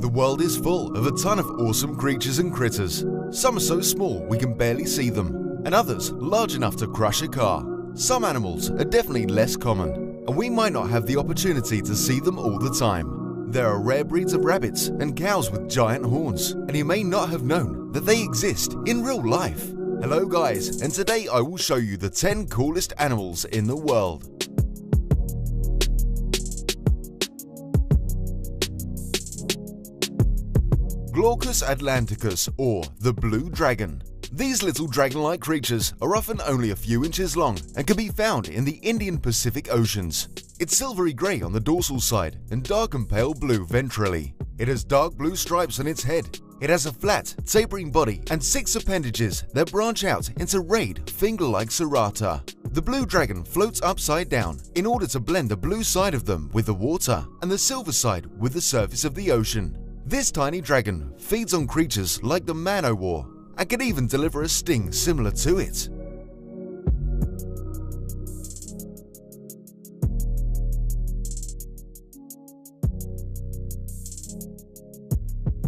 The world is full of a ton of awesome creatures and critters. Some are so small we can barely see them, and others large enough to crush a car. Some animals are definitely less common, and we might not have the opportunity to see them all the time. There are rare breeds of rabbits and cows with giant horns, and you may not have known that they exist in real life. Hello guys, and today I will show you the 10 coolest animals in the world. Glaucus atlanticus, or the blue dragon. These little dragon-like creatures are often only a few inches long and can be found in the Indian Pacific Oceans. It's silvery grey on the dorsal side and dark and pale blue ventrally. It has dark blue stripes on its head. It has a flat, tapering body and 6 appendages that branch out into rayed, finger-like serrata. The blue dragon floats upside down in order to blend the blue side of them with the water and the silver side with the surface of the ocean. This tiny dragon feeds on creatures like the man-o-war and can even deliver a sting similar to it.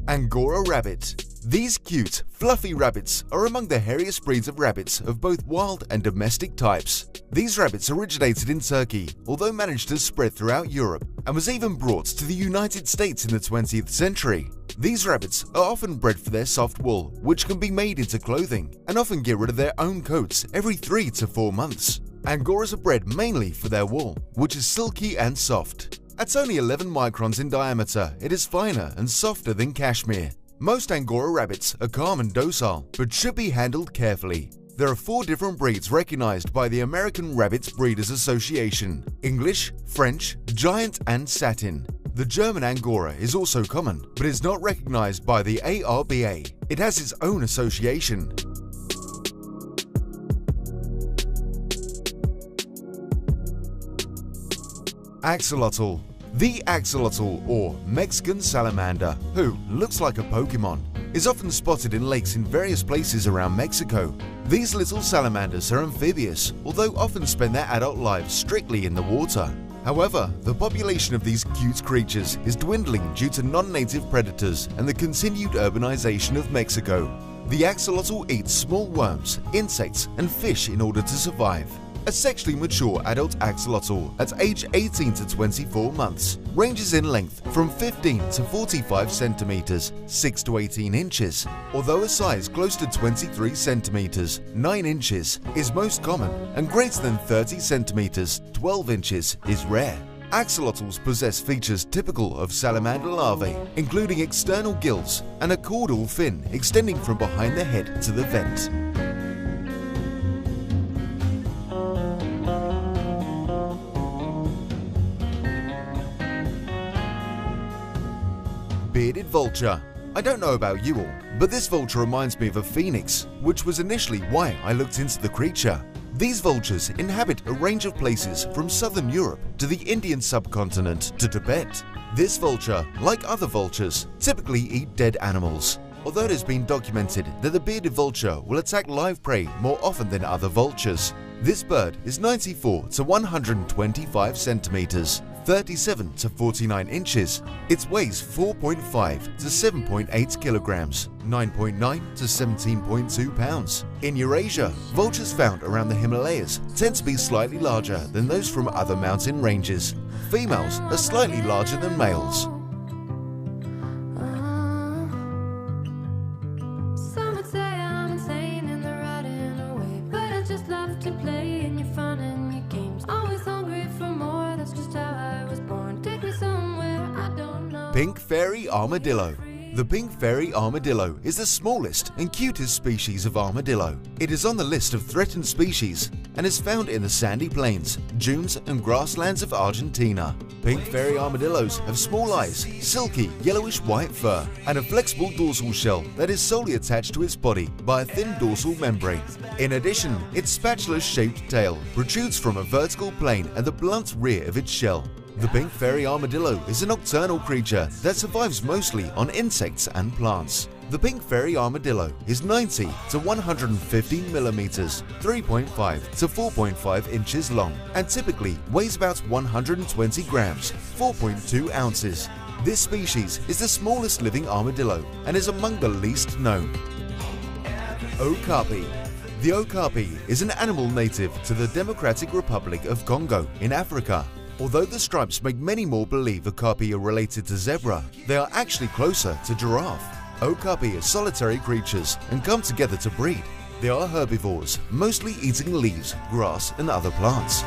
Angora rabbit. These cute, fluffy rabbits are among the hairiest breeds of rabbits of both wild and domestic types. These rabbits originated in Turkey, although managed to spread throughout Europe, and was even brought to the United States in the 20th century. These rabbits are often bred for their soft wool, which can be made into clothing, and often get rid of their own coats every 3 to 4 months. Angoras are bred mainly for their wool, which is silky and soft. At only 11 microns in diameter, it is finer and softer than cashmere. Most Angora rabbits are calm and docile, but should be handled carefully. There are 4 different breeds recognized by the American Rabbit Breeders Association: English, French, Giant, and Satin. The German Angora is also common, but is not recognized by the ARBA. It has its own association. Axolotl. The axolotl, or Mexican salamander, who looks like a Pokemon, is often spotted in lakes in various places around Mexico. These little salamanders are amphibious, although often spend their adult lives strictly in the water. However, the population of these cute creatures is dwindling due to non-native predators and the continued urbanization of Mexico. The axolotl eats small worms, insects, and fish in order to survive. A sexually mature adult axolotl at age 18 to 24 months ranges in length from 15 to 45 centimeters, 6 to 18 inches. Although a size close to 23 centimeters, 9 inches is most common, and greater than 30 centimeters, 12 inches is rare. Axolotls possess features typical of salamander larvae, including external gills and a caudal fin extending from behind the head to the vent. Bearded vulture. I don't know about you all, but this vulture reminds me of a phoenix, which was initially why I looked into the creature. These vultures inhabit a range of places from southern Europe to the Indian subcontinent to Tibet. This vulture, like other vultures, typically eat dead animals, although it has been documented that the bearded vulture will attack live prey more often than other vultures. This bird is 94 to 125 centimeters, 37 to 49 inches. It weighs 4.5 to 7.8 kilograms, 9.9 to 17.2 pounds. In Eurasia, vultures found around the Himalayas tend to be slightly larger than those from other mountain ranges. Females are slightly larger than males. Pink fairy armadillo. The pink fairy armadillo is the smallest and cutest species of armadillo. It is on the list of threatened species and is found in the sandy plains, dunes, and grasslands of Argentina. Pink fairy armadillos have small eyes, silky yellowish white fur, and a flexible dorsal shell that is solely attached to its body by a thin dorsal membrane. In addition, its spatula-shaped tail protrudes from a vertical plane at the blunt rear of its shell. The pink fairy armadillo is a nocturnal creature that survives mostly on insects and plants. The pink fairy armadillo is 90 to 150 millimeters, 3.5 to 4.5 inches long, and typically weighs about 120 grams, 4.2 ounces. This species is the smallest living armadillo and is among the least known. Okapi. The okapi is an animal native to the Democratic Republic of Congo in Africa. Although the stripes make many more believe okapi are related to zebra, they are actually closer to giraffe. Okapi are solitary creatures and come together to breed. They are herbivores, mostly eating leaves, grass and other plants.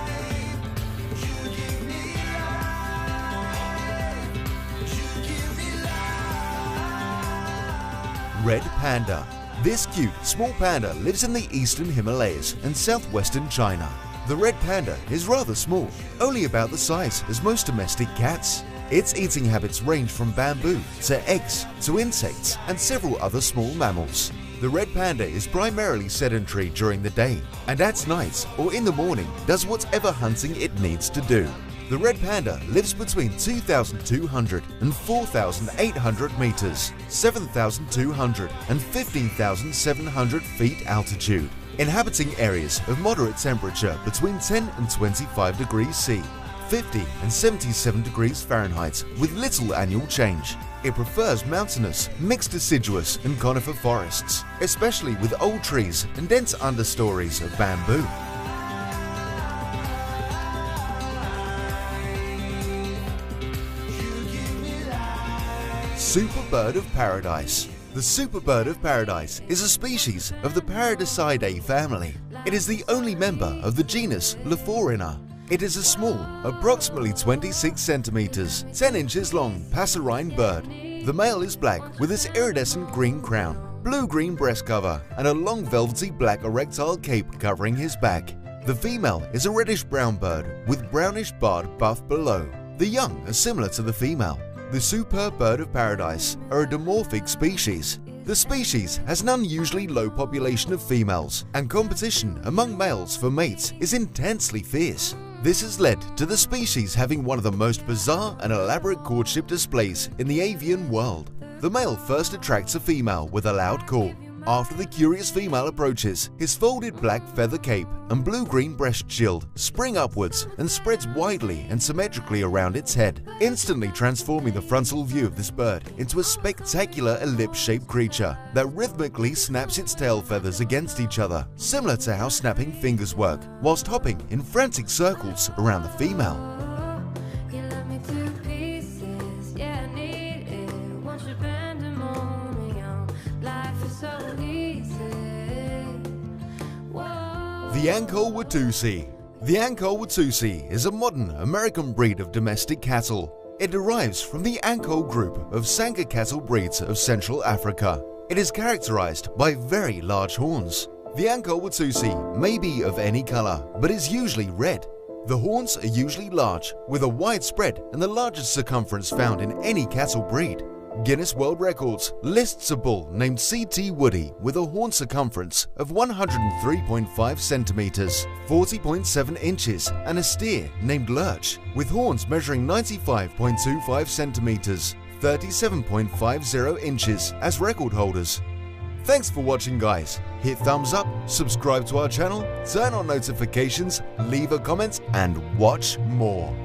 Red panda. This cute, small panda lives in the eastern Himalayas and southwestern China. The red panda is rather small, only about the size as most domestic cats. Its eating habits range from bamboo to eggs to insects and several other small mammals. The red panda is primarily sedentary during the day and at night or in the morning does whatever hunting it needs to do. The red panda lives between 2,200 and 4,800 meters, 7,200 and 15,700 feet altitude, inhabiting areas of moderate temperature between 10 and 25 degrees C, 50 and 77 degrees Fahrenheit with little annual change. It prefers mountainous, mixed deciduous and conifer forests, especially with old trees and dense understories of bamboo. Super bird of paradise. The super bird of paradise is a species of the Paradisidae family. It is the only member of the genus Lophorina. It is a small, approximately 26 centimeters, 10 inches long passerine bird. The male is black with its iridescent green crown, blue-green breast cover, and a long velvety black erectile cape covering his back. The female is a reddish-brown bird with brownish-barred buff below. The young are similar to the female. The super bird of paradise are a dimorphic species. The species has an unusually low population of females, and competition among males for mates is intensely fierce. This has led to the species having one of the most bizarre and elaborate courtship displays in the avian world. The male first attracts a female with a loud call. After the curious female approaches, his folded black feather cape and blue-green breast shield spring upwards and spreads widely and symmetrically around its head, instantly transforming the frontal view of this bird into a spectacular ellipse-shaped creature that rhythmically snaps its tail feathers against each other, similar to how snapping fingers work, whilst hopping in frantic circles around the female. The Ankole Watusi. The Ankole Watusi is a modern American breed of domestic cattle. It derives from the Ankole group of Sanga cattle breeds of Central Africa. It is characterized by very large horns. The Ankole Watusi may be of any color, but is usually red. The horns are usually large, with a wide spread and the largest circumference found in any cattle breed. Guinness World Records lists a bull named C.T. Woody with a horn circumference of 103.5 centimeters, 40.7 inches, and a steer named Lurch with horns measuring 95.25 centimeters, 37.50 inches as record holders. Thanks for watching, guys. Hit thumbs up, subscribe to our channel, turn on notifications, leave a comment, and watch more.